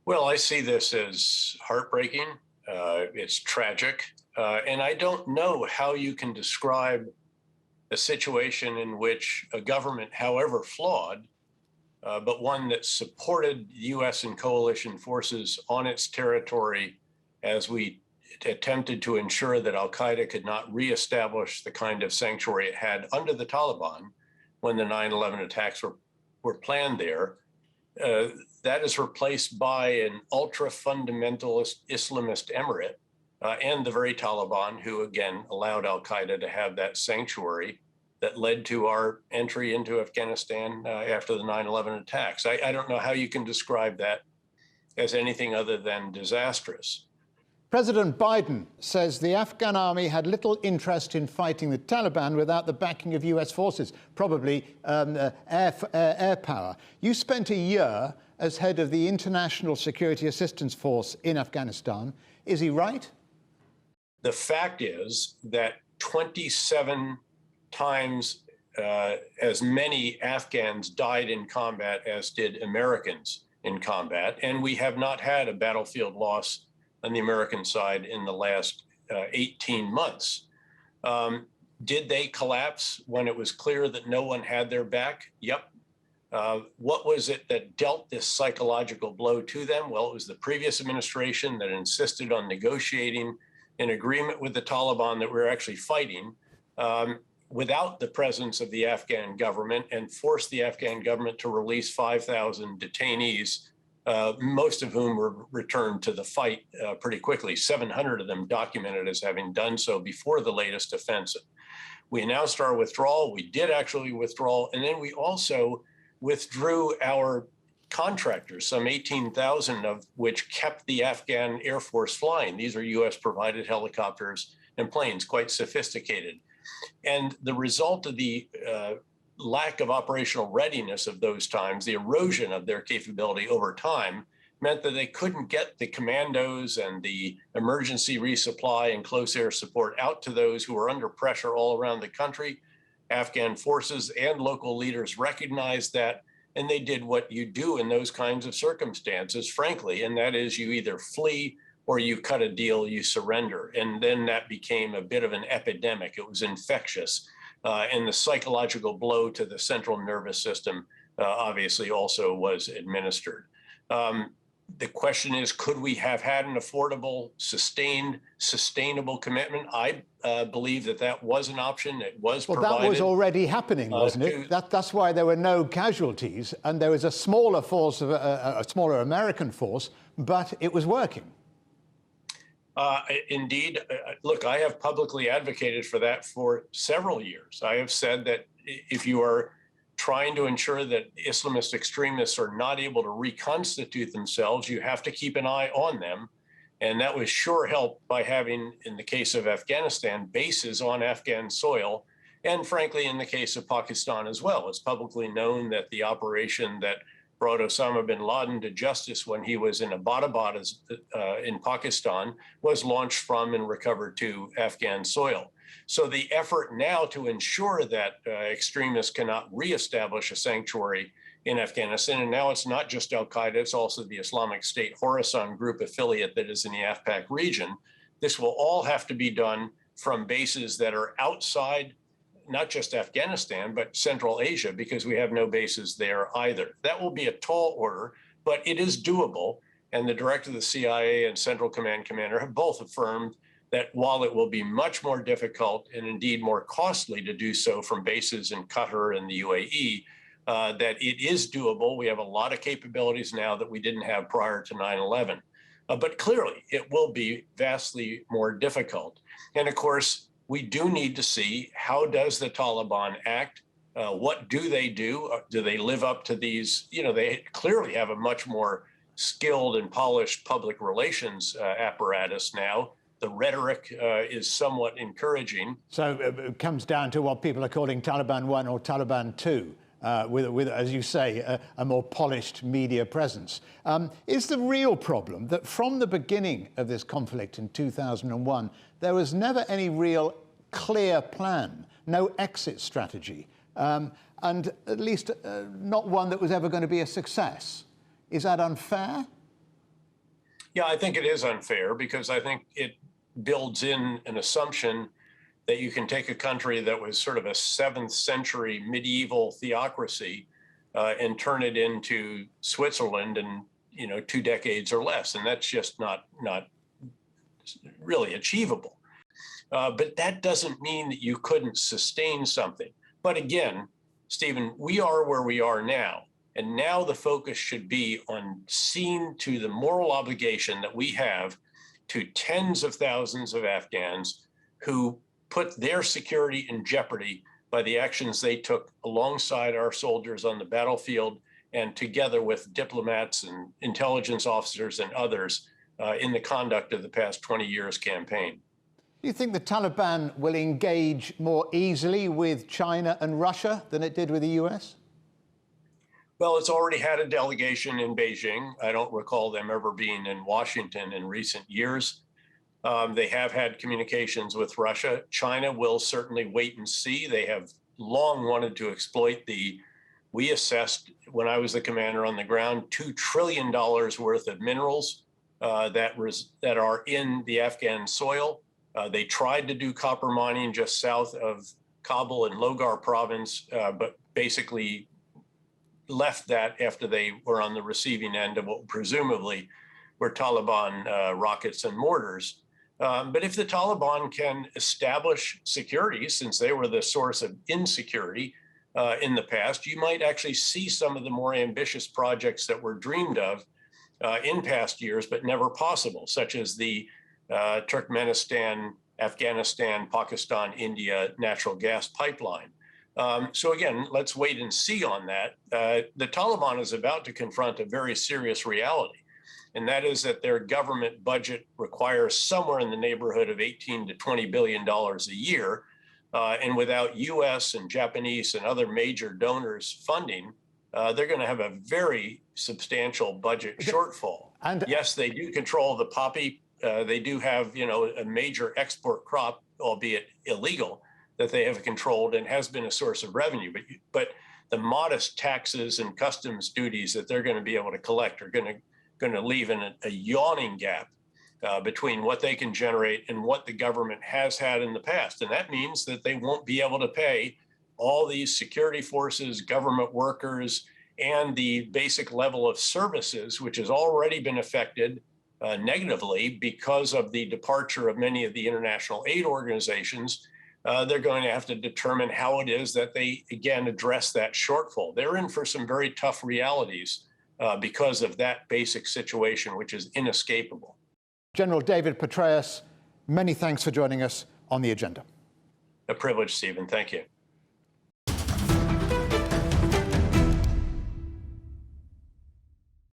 Well, I see this as heartbreaking. It's tragic. And I don't know how you can describe a situation in which a government, however flawed, but one that supported U.S. and coalition forces on its territory as we attempted to ensure that Al-Qaeda could not reestablish the kind of sanctuary it had under the Taliban when the 9/11 attacks were planned there. That is replaced by an ultra-fundamentalist Islamist emirate and the very Taliban, who again allowed Al-Qaeda to have that sanctuary that led to our entry into Afghanistan after the 9/11 attacks. I don't know how you can describe that as anything other than disastrous. President Biden says the Afghan army had little interest in fighting the Taliban without the backing of US forces, probably air power. You spent a year as head of the International Security Assistance Force in Afghanistan. Is he right? The fact is that 27 times as many Afghans died in combat as did Americans in combat, and we have not had a battlefield loss on the American side in the last 18 months. Did they collapse when it was clear that no one had their back? Yep. What was it that dealt this psychological blow to them? Well, it was the previous administration that insisted on negotiating an agreement with the Taliban that we were actually fighting without the presence of the Afghan government, and forced the Afghan government to release 5,000 detainees, most of whom were returned to the fight pretty quickly. 700 of them documented as having done so before the latest offensive. We announced our withdrawal. We did actually withdraw, and then we also withdrew our contractors, some 18,000 of which kept the Afghan Air Force flying. These are US-provided helicopters and planes, quite sophisticated. And the result of the lack of operational readiness of those times, the erosion of their capability over time, meant that they couldn't get the commandos and the emergency resupply and close air support out to those who were under pressure all around the country. Afghan forces and local leaders recognized that, and they did what you do in those kinds of circumstances, frankly, and that is you either flee or you cut a deal, you surrender. And then that became a bit of an epidemic. It was infectious. And the psychological blow to the central nervous system obviously also was administered. The question is, could we have had an affordable, sustainable commitment? I believe that that was an option. It was provided. Well, that was already happening, wasn't it? That's why there were no casualties, and there was a smaller force, a smaller American force, but it was working. Indeed. Look, I have publicly advocated for that for several years. I have said that if you are trying to ensure that Islamist extremists are not able to reconstitute themselves, you have to keep an eye on them. And that was sure helped by having, in the case of Afghanistan, bases on Afghan soil. And frankly, in the case of Pakistan as well. It's publicly known that the operation that brought Osama bin Laden to justice when he was in Abbottabad in Pakistan was launched from and recovered to Afghan soil. So the effort now to ensure that extremists cannot reestablish a sanctuary in Afghanistan, and now it's not just Al-Qaeda, it's also the Islamic State Khorasan group affiliate that is in the AfPak region. This will all have to be done from bases that are outside not just Afghanistan, but Central Asia, because we have no bases there either. That will be a tall order, but it is doable. And the director of the CIA and Central Command commander have both affirmed that while it will be much more difficult and indeed more costly to do so from bases in Qatar and the UAE, that it is doable. We have a lot of capabilities now that we didn't have prior to 9/11. But clearly, it will be vastly more difficult. And of course, we do need to see, how does the Taliban act? What do they do? Do they live up to these? You know, they clearly have a much more skilled and polished public relations apparatus now. The rhetoric is somewhat encouraging. So it comes down to what people are calling Taliban 1 or Taliban 2. With, as you say, a more polished media presence. Is the real problem that from the beginning of this conflict in 2001, there was never any real clear plan, no exit strategy, and at least not one that was ever going to be a success? Is that unfair? Yeah, I think it is unfair because I think it builds in an assumption that you can take a country that was sort of a 7th century medieval theocracy and turn it into Switzerland in 2 decades or less, and that's just not really achievable. But that doesn't mean that you couldn't sustain something. But again, Stephen, we are where we are now. And now the focus should be on seeing to the moral obligation that we have to tens of thousands of Afghans who put their security in jeopardy by the actions they took alongside our soldiers on the battlefield and together with diplomats and intelligence officers and others in the conduct of the past 20 years campaign. Do you think the Taliban will engage more easily with China and Russia than it did with the US? Well, it's already had a delegation in Beijing. I don't recall them ever being in Washington in recent years. They have had communications with Russia. China will certainly wait and see. They have long wanted to exploit we assessed, when I was the commander on the ground, $2 trillion worth of minerals that are in the Afghan soil. They tried to do copper mining just south of Kabul and Logar province, but basically left that after they were on the receiving end of what presumably were Taliban rockets and mortars. But if the Taliban can establish security, since they were the source of insecurity in the past, you might actually see some of the more ambitious projects that were dreamed of in past years, but never possible, such as the Turkmenistan, Afghanistan, Pakistan, India natural gas pipeline. So again, let's wait and see on that. The Taliban is about to confront a very serious reality, and that is that their government budget requires somewhere in the neighborhood of $18 to $20 billion a year. And without US and Japanese and other major donors funding, they're going to have a very substantial budget shortfall. And yes, they do control the poppy. They do have, a major export crop, albeit illegal, that they have controlled and has been a source of revenue. But the modest taxes and customs duties that they're going to be able to collect are going to leave in a yawning gap between what they can generate and what the government has had in the past. And that means that they won't be able to pay all these security forces, government workers, and the basic level of services, which has already been affected negatively because of the departure of many of the international aid organizations. They're going to have to determine how it is that they, again, address that shortfall. They're in for some very tough realities because of that basic situation, which is inescapable. General David Petraeus, many thanks for joining us on The Agenda. A privilege, Stephen. Thank you.